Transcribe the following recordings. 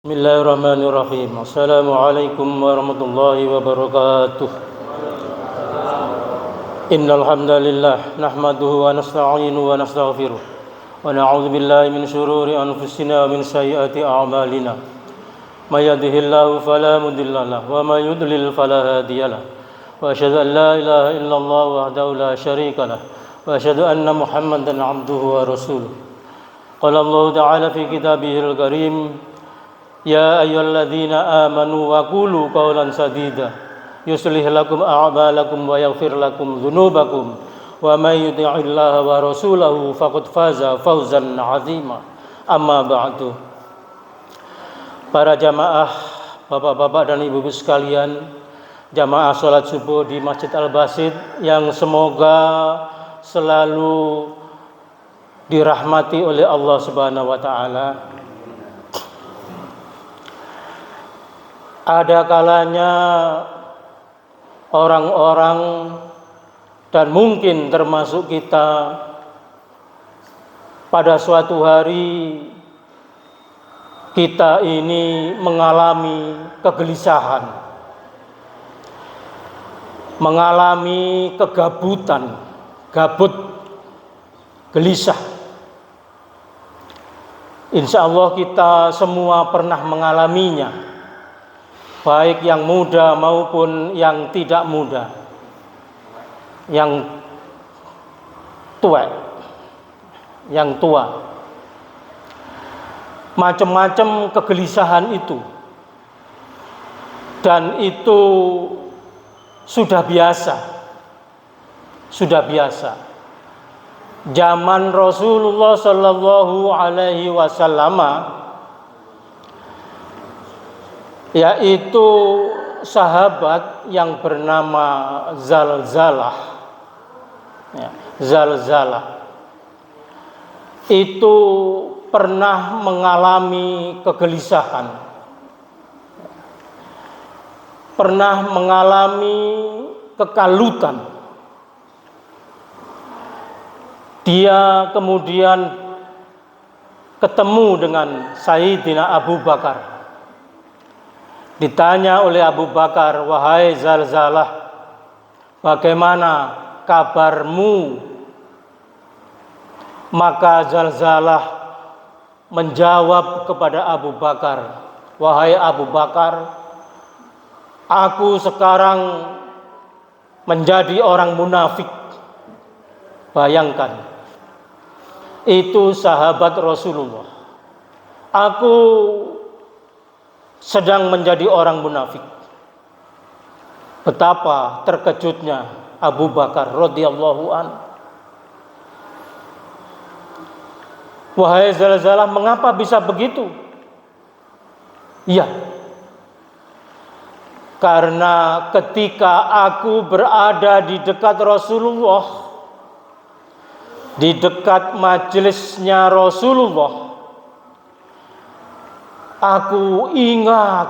Bismillahirrahmanirrahim. Assalamualaikum warahmatullahi wabarakatuh. Innal hamdalillah nahmaduhu wa nasta'inuhu wa nastaghfiruh wa na'udzu billahi min shururi anfusina wa min sayyiati a'malina. May yahdihillahu fala mudilla lahu wa may yudlil fala hadiyalah. Wa asyhadu an la ilaha illallah wahdahu la syarika lah wa asyhadu anna Muhammadan 'abduhu wa rasuluh. Qala Allah ta'ala fi kitabihil karim, Ya ayyuhalladzina amanu wa qulu qawlan sadida yuslih lakum a'malakum wa yaghfir lakum dzunubakum wa may yuti'illaha wa rasulahu faqad faza fawzan 'azima. Amma ba'du. Para jamaah, bapak-bapak dan ibu-ibu sekalian, jamaah salat subuh di Masjid Al-Basid yang semoga selalu dirahmati oleh Allah Subhanahu wa taala. Ada kalanya orang-orang dan mungkin termasuk kita pada suatu hari kita ini mengalami kegelisahan, mengalami kegabutan, gabut, gelisah. Insya Allah kita semua pernah mengalaminya, baik yang muda maupun yang tidak muda, yang tua. Macam-macam kegelisahan itu, dan itu sudah biasa. Zaman Rasulullah Sallallahu Alaihi Wasallam, yaitu sahabat yang bernama Zalzalah. Zalzalah itu pernah mengalami kegelisahan, pernah mengalami kekalutan. Dia kemudian ketemu dengan Sayyidina Abu Bakar. Ditanya oleh Abu Bakar, "Wahai Zalzalah, bagaimana kabarmu?" Maka Zalzalah menjawab kepada Abu Bakar, "Wahai Abu Bakar, aku sekarang menjadi orang munafik." Bayangkan, itu sahabat Rasulullah. Aku sedang menjadi orang munafik. Betapa terkejutnya Abu Bakar radhiyallahu an. Wahai Zalzalah, mengapa bisa begitu? Iya, karena ketika aku berada di dekat Rasulullah, di dekat majelisnya Rasulullah, aku ingat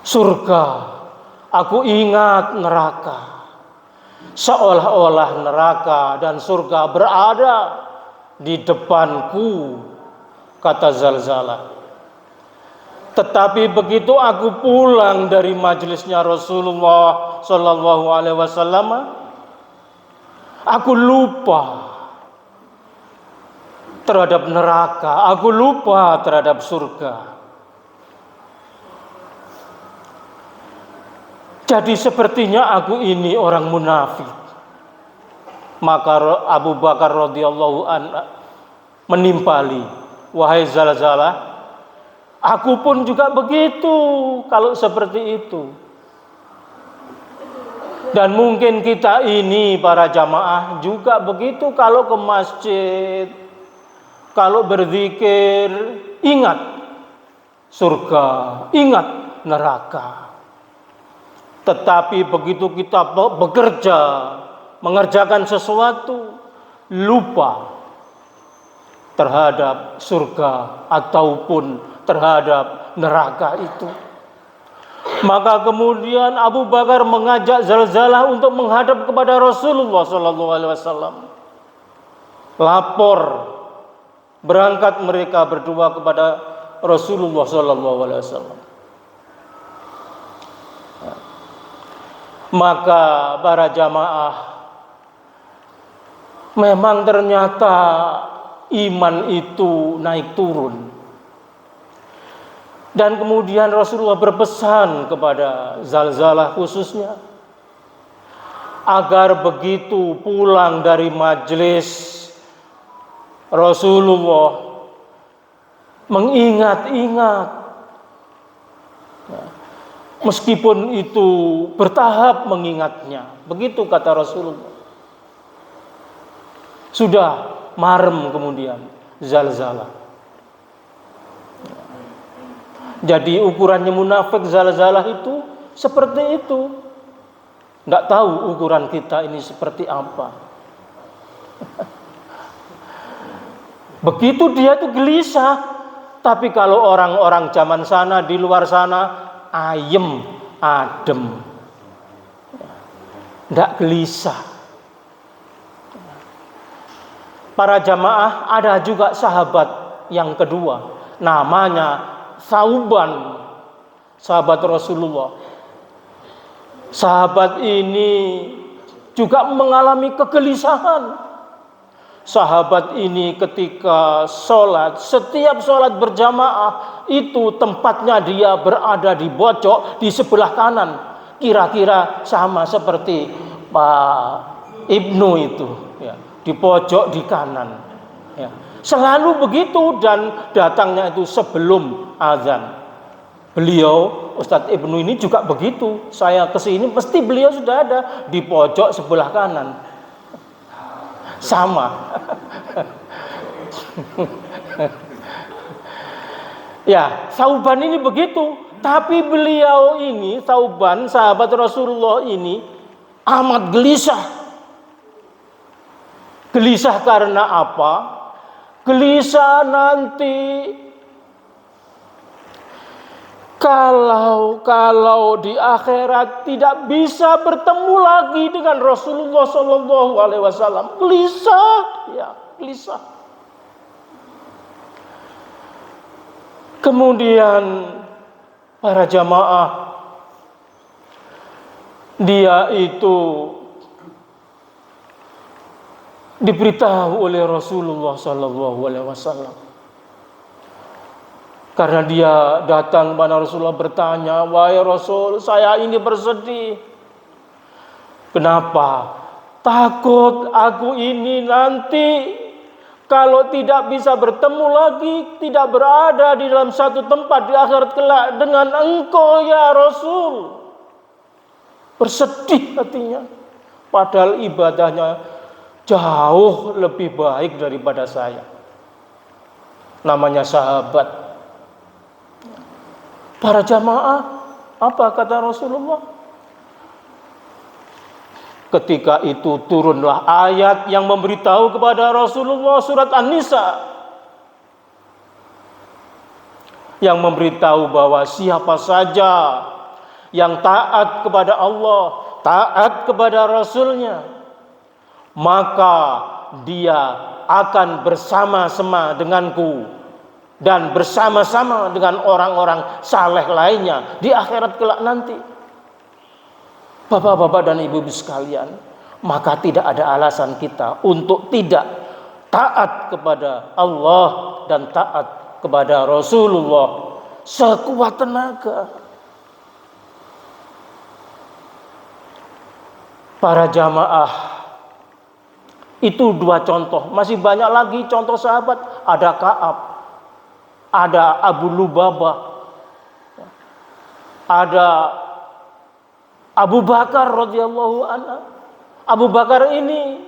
surga, aku ingat neraka. Seolah-olah neraka dan surga berada di depanku, kata Zalzalah. Tetapi begitu aku pulang dari majelisnya Rasulullah Sallallahu Alaihi Wasallam, aku lupa terhadap neraka, aku lupa terhadap surga. Jadi sepertinya aku ini orang munafik. Maka Abu Bakar radhiyallahu anhu menimpali, "Wahai Zalzalah, aku pun juga begitu kalau seperti itu." Dan mungkin kita ini para jamaah juga begitu kalau ke masjid, kalau berzikir, ingat surga, ingat neraka. Tetapi begitu kita bekerja, mengerjakan sesuatu, lupa terhadap surga ataupun terhadap neraka itu. Maka kemudian Abu Bakar mengajak Zalzalah untuk menghadap kepada Rasulullah Sallallahu Alaihi Wasallam. Lapor berangkat mereka berdua kepada Rasulullah sallallahu alaihi wasallam. Maka para jamaah, memang ternyata iman itu naik turun. Dan kemudian Rasulullah berpesan kepada Zalzalah khususnya, agar begitu pulang dari majelis Rasulullah mengingat-ingat, meskipun itu bertahap mengingatnya. Begitu kata Rasulullah. Sudah marem kemudian Zalzalah. Jadi ukurannya munafik Zalzalah itu seperti itu. Tidak tahu ukuran kita ini seperti apa. Begitu dia itu gelisah. Tapi kalau orang-orang zaman sana, di luar sana, ayem, adem, tidak gelisah. Para jamaah, ada juga sahabat yang kedua, namanya Sauban, sahabat Rasulullah. Sahabat ini juga mengalami kegelisahan. Sahabat ini ketika sholat, setiap sholat berjamaah itu tempatnya dia berada di pojok di sebelah kanan. Kira-kira sama seperti Pak Ibnu itu, ya, di pojok di kanan. Ya. Selalu begitu, dan datangnya itu sebelum azan. Beliau Ustadz Ibnu ini juga begitu. Saya kesini mesti beliau sudah ada di pojok sebelah kanan. Sama. Ya, Sauban ini begitu. Tapi beliau ini, Sauban, sahabat Rasulullah ini amat gelisah. Gelisah karena apa? Gelisah nanti kalau di akhirat tidak bisa bertemu lagi dengan Rasulullah Shallallahu Alaihi Wasallam. Gelisah, ya, gelisah. Kemudian para jamaah, dia itu diberitahu oleh Rasulullah Shallallahu Alaihi Wasallam. Karena dia datang kepada Rasulullah bertanya, wahai Rasul, saya ini bersedih. Kenapa? Takut aku ini nanti kalau tidak bisa bertemu lagi, tidak berada di dalam satu tempat di akhirat kelak dengan engkau ya Rasul. Bersedih hatinya. Padahal ibadahnya jauh lebih baik daripada saya. Namanya sahabat. Para jamaah, apa kata Rasulullah? Ketika itu turunlah ayat yang memberitahu kepada Rasulullah, surat An-Nisa, yang memberitahu bahwa siapa saja yang taat kepada Allah, taat kepada Rasulnya, maka dia akan bersama-sama denganku dan bersama-sama dengan orang-orang saleh lainnya di akhirat kelak nanti. Bapak-bapak dan ibu-ibu sekalian, maka tidak ada alasan kita untuk tidak taat kepada Allah dan taat kepada Rasulullah sekuat tenaga. Para jamaah, itu dua contoh. Masih banyak lagi contoh sahabat. Ada Ka'ab, ada Abu Lubabah, ada Abu Bakar radhiyallahu anhu. Abu Bakar ini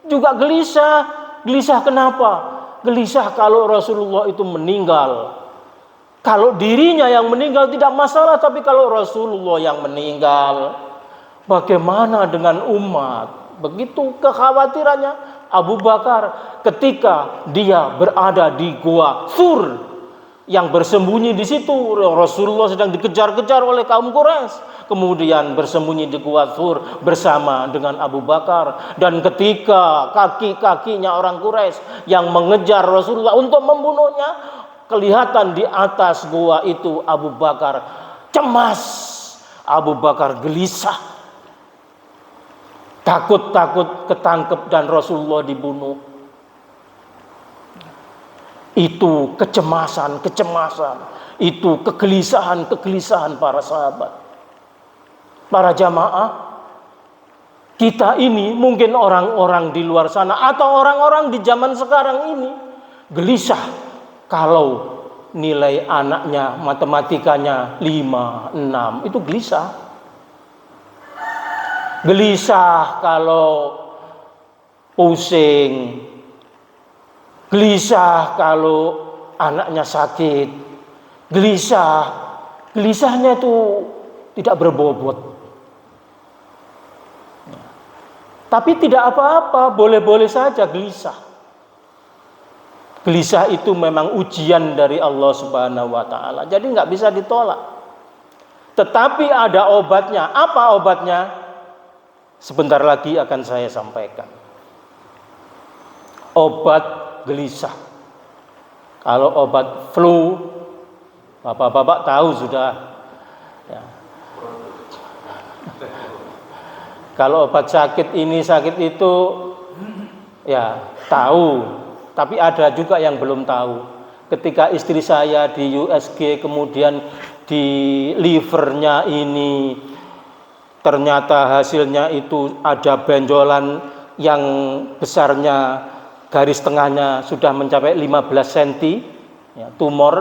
juga gelisah. Gelisah kenapa? Gelisah kalau Rasulullah itu meninggal. Kalau dirinya yang meninggal tidak masalah, tapi kalau Rasulullah yang meninggal, bagaimana dengan umat? Begitu kekhawatirannya Abu Bakar ketika dia berada di Gua Sur. yang bersembunyi di situ. Rasulullah sedang dikejar-kejar oleh kaum Quraisy, kemudian bersembunyi di Gua Thur bersama dengan Abu Bakar. Dan ketika kaki-kakinya orang Quraisy yang mengejar Rasulullah untuk membunuhnya, kelihatan di atas gua itu Abu Bakar cemas, Abu Bakar gelisah, takut ketangkep dan Rasulullah dibunuh. Itu kecemasan, itu kegelisahan para sahabat. Para jamaah, kita ini mungkin orang-orang di luar sana atau orang-orang di zaman sekarang ini gelisah kalau nilai anaknya matematikanya 5, 6, itu gelisah. Gelisah kalau pusing, gelisah kalau anaknya sakit, gelisahnya itu tidak berbobot. Tapi tidak apa-apa, boleh-boleh saja gelisah. Gelisah itu memang ujian dari Allah Subhanahu wa Ta'ala, jadi nggak bisa ditolak. Tetapi ada obatnya. Apa obatnya? Sebentar lagi akan saya sampaikan. Obat gelisah. Kalau obat flu, bapak-bapak tahu sudah. Ya. Kalau obat sakit ini, sakit itu, ya tahu. Tapi ada juga yang belum tahu. Ketika istri saya di USG, kemudian di livernya ini, ternyata hasilnya itu ada benjolan yang besarnya, garis tengahnya sudah mencapai 15 cm, ya, tumor.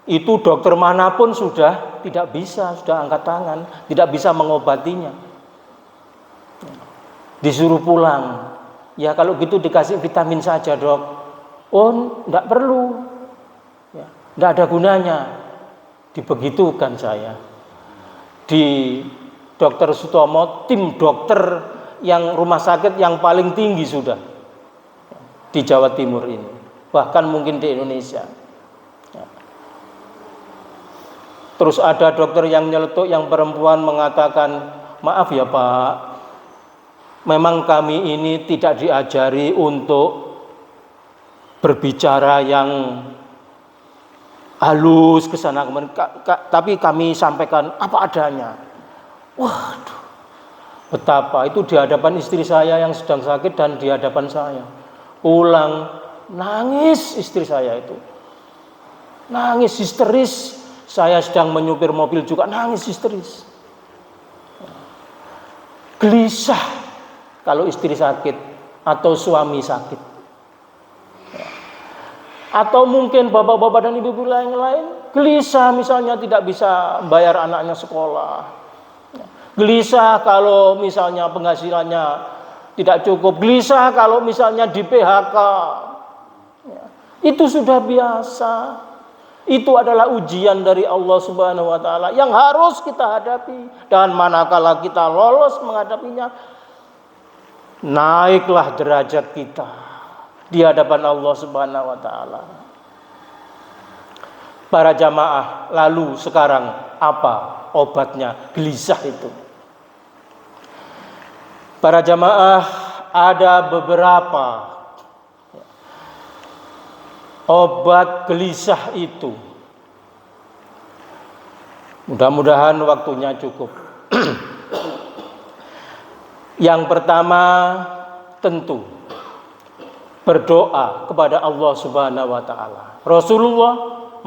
Itu dokter manapun sudah tidak bisa, sudah angkat tangan, tidak bisa mengobatinya. Disuruh pulang. Ya kalau gitu dikasih vitamin saja, dok. Oh, enggak perlu. Ya, enggak ada gunanya. Dibegitukan saya. Di Dr. Sutomo, tim dokter yang rumah sakit yang paling tinggi sudah di Jawa Timur ini, bahkan mungkin di Indonesia. Ya. Terus ada dokter yang nyeletuk, yang perempuan, mengatakan, maaf ya Pak, memang kami ini tidak diajari untuk berbicara yang halus ke sana kemari, tapi kami sampaikan apa adanya. Waduh, betapa itu di hadapan istri saya yang sedang sakit dan di hadapan saya. Pulang nangis istri saya itu, nangis histeris. Saya sedang menyupir mobil juga nangis histeris. Gelisah kalau istri sakit atau suami sakit. Atau mungkin bapak-bapak dan ibu-ibu lain-lain gelisah, misalnya tidak bisa bayar anaknya sekolah. Gelisah kalau misalnya penghasilannya tidak cukup. Gelisah kalau misalnya di PHK. Itu sudah biasa. Itu adalah ujian dari Allah Subhanahu wa Ta'ala yang harus kita hadapi. Dan manakala kita lolos menghadapinya, naiklah derajat kita di hadapan Allah Subhanahu wa Ta'ala. Para jamaah, lalu sekarang apa obatnya gelisah itu? Para jamaah, ada beberapa obat gelisah itu. Mudah-mudahan waktunya cukup. Yang pertama, tentu berdoa kepada Allah Subhanahu wa Ta'ala. Rasulullah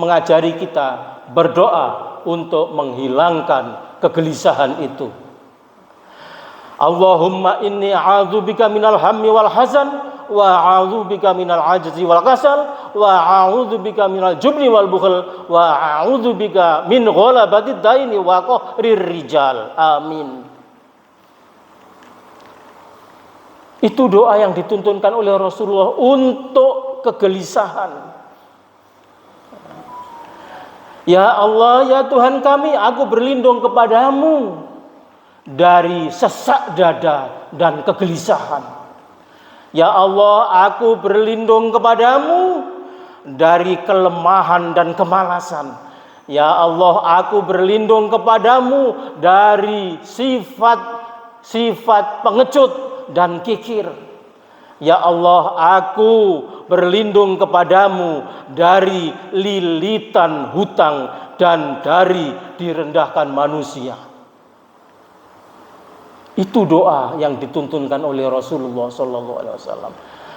mengajari kita berdoa untuk menghilangkan kegelisahan itu. Allahumma inni a'udzubika minal hammi wal hazan wa a'udzubika minal ajzi wal kasal wa a'udzubika minal jubni wal bukhl wa a'udzubika min ghalabatid daini wa qahrir rijal. Amin. Itu doa yang dituntunkan oleh Rasulullah untuk kegelisahan. Ya Allah, ya Tuhan kami, aku berlindung kepadamu dari sesak dada dan kegelisahan. Ya Allah, aku berlindung kepadamu dari kelemahan dan kemalasan. Ya Allah, aku berlindung kepadamu dari sifat pengecut dan kikir. Ya Allah, aku berlindung kepadamu dari lilitan hutang dan dari direndahkan manusia. Itu doa yang dituntunkan oleh Rasulullah SAW.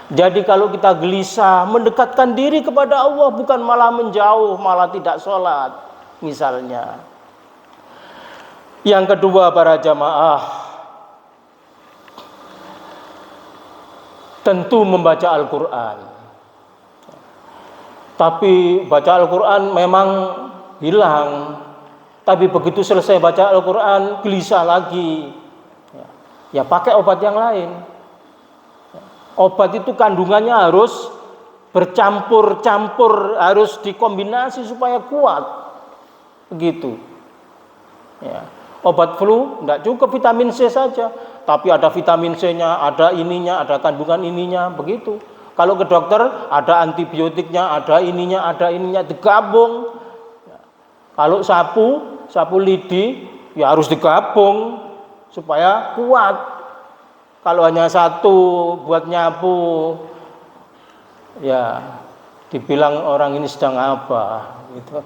Jadi kalau kita gelisah, mendekatkan diri kepada Allah, bukan malah menjauh, malah tidak sholat misalnya. Yang kedua, para jamaah, tentu membaca Al-Quran. Tapi baca Al-Quran memang hilang. Tapi begitu selesai baca Al-Quran, gelisah lagi. Ya pakai obat yang lain. Obat itu kandungannya harus bercampur-campur, harus dikombinasi supaya kuat. Begitu. Ya. Obat flu tidak cukup vitamin C saja, tapi ada vitamin C-nya, ada ininya, ada kandungan ininya, begitu. Kalau ke dokter ada antibiotiknya, ada ininya, digabung. Kalau sapu lidi ya harus digabung supaya kuat. Kalau hanya satu buat nyapu, ya dibilang orang ini sedang apa gitu.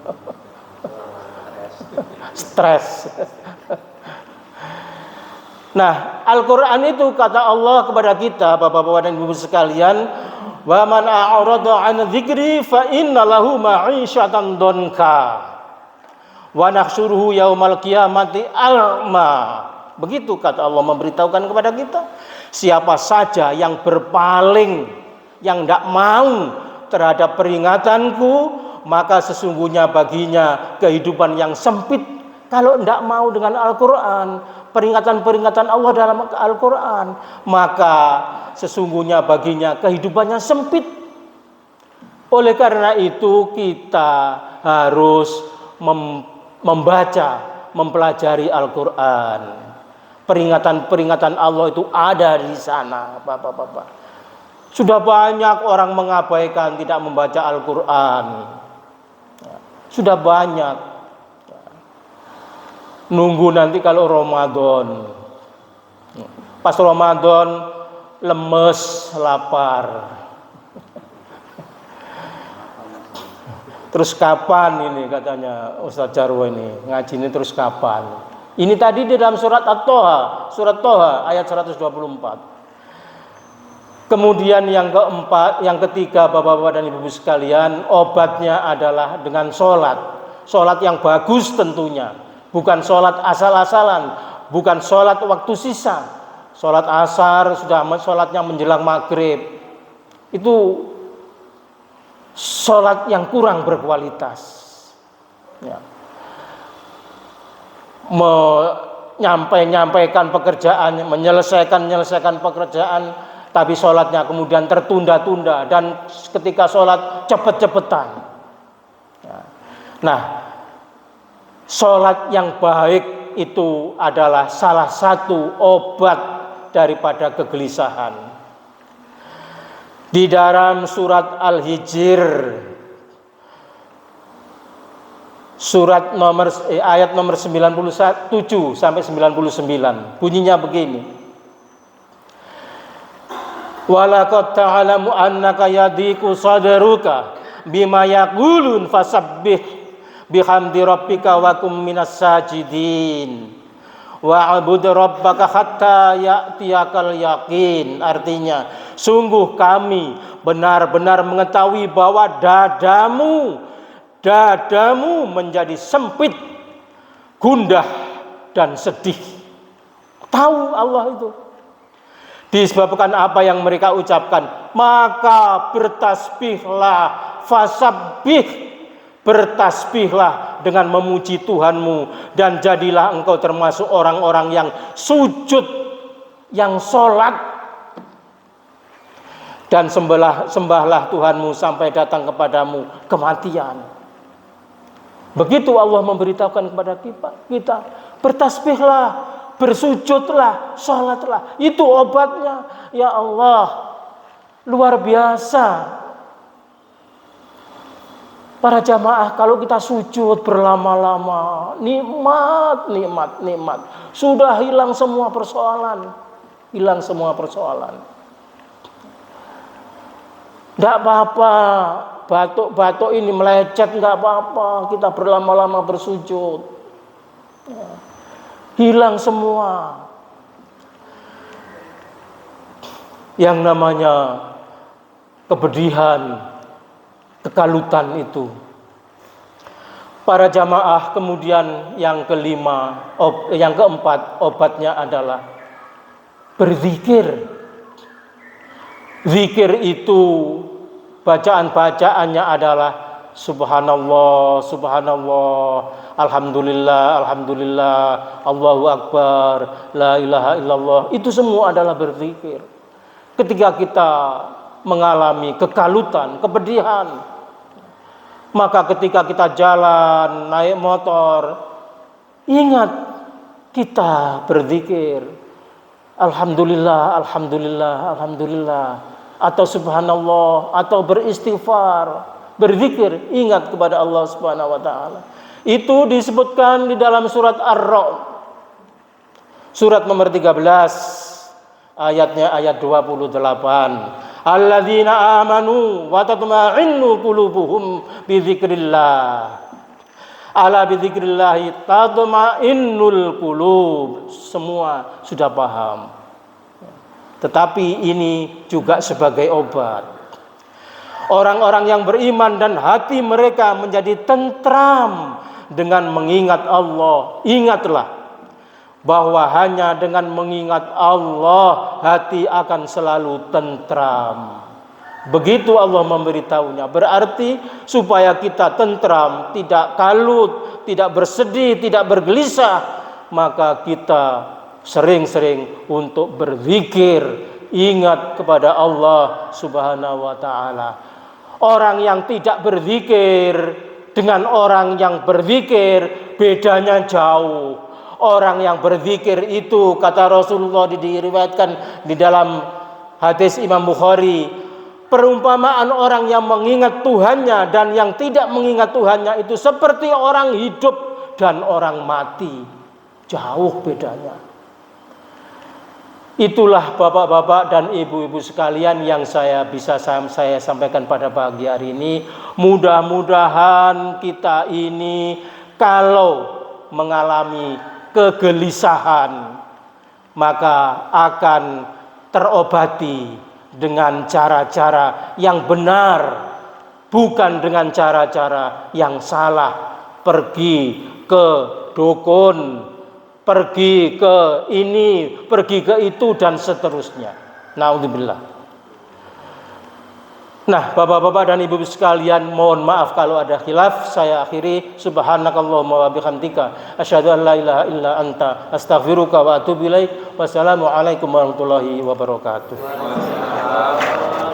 Stres. Nah, Al-Quran itu kata Allah kepada kita, bapak-bapak dan ibu sekalian, wa man a'rada 'an dzikri fa inna lahu ma'isyatan donka wa nahsyuruhu yaumal qiyamati a'ma. Begitu kata Allah memberitahukan kepada kita, siapa saja yang berpaling, yang tidak mau terhadap peringatanku, maka sesungguhnya baginya kehidupan yang sempit. Kalau tidak mau dengan Al-Quran, peringatan-peringatan Allah dalam Al-Quran, maka sesungguhnya baginya kehidupannya sempit. Oleh karena itu kita harus membaca, mempelajari Al-Quran. Peringatan-peringatan Allah itu ada di sana, bapak-bapak. Sudah banyak orang mengabaikan, tidak membaca Al-Quran. Sudah banyak. Nunggu nanti kalau Ramadan. Pas Ramadan lemes, lapar. Terus kapan ini katanya Ustaz Jarwo ini ngaji ini terus kapan? Ini tadi di dalam surat At-Toha, surat Toha ayat 124. Kemudian yang keempat, yang ketiga, bapak-bapak dan ibu-ibu sekalian, obatnya adalah dengan sholat. Sholat yang bagus tentunya. Bukan sholat asal-asalan, bukan sholat waktu sisa. Sholat asar sudah sholatnya menjelang maghrib. Itu sholat yang kurang berkualitas. Ya. Menyampaikan pekerjaan, menyelesaikan pekerjaan, tapi sholatnya kemudian tertunda-tunda dan ketika sholat cepet-cepetan. Ya. Nah, sholat yang baik itu adalah salah satu obat daripada kegelisahan. Di dalam surat Al-Hijr, surat ayat nomor 97 sampai 99, bunyinya begini. Walaqad ta'lamu annaka yadiku sadruka bima yaqulun fasabbih bihamdi rabbika wa kum minas sajidin wa'bud rabbaka hatta ya'tiyakal yaqin. Artinya, sungguh kami benar-benar mengetahui bahwa dadamu menjadi sempit, gundah dan sedih. Tahu Allah itu. Disebabkan apa yang mereka ucapkan, maka bertasbihlah, fasabbih, bertasbihlah dengan memuji Tuhanmu, dan jadilah engkau termasuk orang-orang yang sujud, yang sholat, dan sembahlah Tuhanmu sampai datang kepadamu kematian. Begitu Allah memberitahukan kepada kita, bertasbihlah, bersujudlah, sholatlah, itu obatnya. Ya Allah, luar biasa. Para jamaah, kalau kita sujud berlama-lama, nikmat. Sudah hilang semua persoalan. Tidak apa-apa, batuk-batuk ini melecet, tidak apa-apa. Kita berlama-lama bersujud. Hilang semua. Yang namanya kepedihan, kekalutan itu. Para jamaah kemudian yang keempat obatnya adalah berzikir. Zikir itu bacaannya adalah subhanallah, alhamdulillah, Allahu akbar, la ilaha illallah. Itu semua adalah berzikir. Ketika kita mengalami kekalutan, kepedihan, maka ketika kita jalan, naik motor, ingat kita berzikir alhamdulillah, atau subhanallah, atau beristighfar, berzikir, ingat kepada Allah Subhanahu wa taala. Itu disebutkan di dalam surat Ar-Ra'd, surat nomor 13, ayat 28. Alladzina amanu wa tatma'innu qulubuhum bi dzikrillah. Ala bi dzikrillah tatma'innul qulub. Semua sudah paham. Tetapi ini juga sebagai obat. Orang-orang yang beriman dan hati mereka menjadi tentram dengan mengingat Allah. Ingatlah bahwa hanya dengan mengingat Allah hati akan selalu tentram. Begitu Allah memberitahunya. Berarti supaya kita tentram, tidak kalut, tidak bersedih, tidak bergelisah, maka kita sering-sering untuk berzikir, ingat kepada Allah Subhanahu wa taala. Orang yang tidak berzikir dengan orang yang berzikir bedanya jauh. Orang yang berzikir itu, kata Rasulullah, diriwayatkan di dalam hadis Imam Bukhari, perumpamaan orang yang mengingat Tuhannya dan yang tidak mengingat Tuhannya itu seperti orang hidup dan orang mati. Jauh bedanya. Itulah bapak-bapak dan ibu-ibu sekalian yang saya sampaikan pada pagi hari ini. Mudah-mudahan kita ini kalau mengalami kegelisahan maka akan terobati dengan cara-cara yang benar, bukan dengan cara-cara yang salah. Pergi ke dukun, pergi ke ini, pergi ke itu dan seterusnya. Naudzubillah. Nah, bapak-bapak dan ibu-ibu sekalian, mohon maaf kalau ada khilaf. Saya akhiri, subhanakallahumma wa bihamdika asyhadu an la ilaha illa anta astaghfiruka wa atubu ilaik. Wassalamualaikum warahmatullahi wabarakatuh.